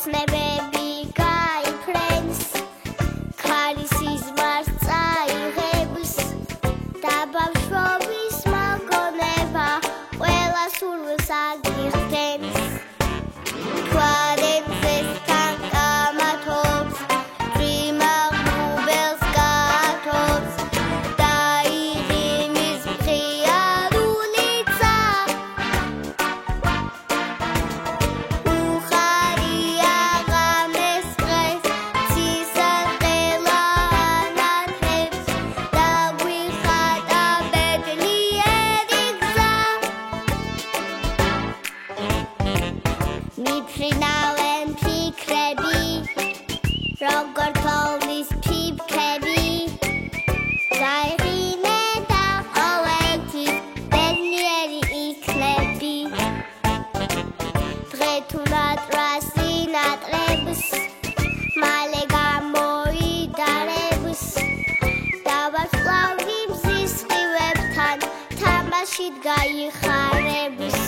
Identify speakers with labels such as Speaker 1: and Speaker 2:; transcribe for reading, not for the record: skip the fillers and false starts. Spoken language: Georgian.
Speaker 1: ოცნებები გაიფრენს ქარის სიზმარს წაიღებს და ბავშვობის მოგონება ყველა სურვილს აგიხდენს თვალებზესთან კამათობს წვიმაღლუბელს გაათობს და იღიმის მხიარულიცა უხარია ღამეს დღეს ცისარტყელა ანათებს და გვიხატა ბედნიერი გზა მიფრინავენ ფიქრები როგორ თოვლის ფიფქები გაიღინე და ყოველთვის ბედნიერი იქნები დღე თუ ნატრა სინატრებს მალე გამოიდარებს და ვარსკვლავი მზის სხივებთან თამაშით გაიხარებს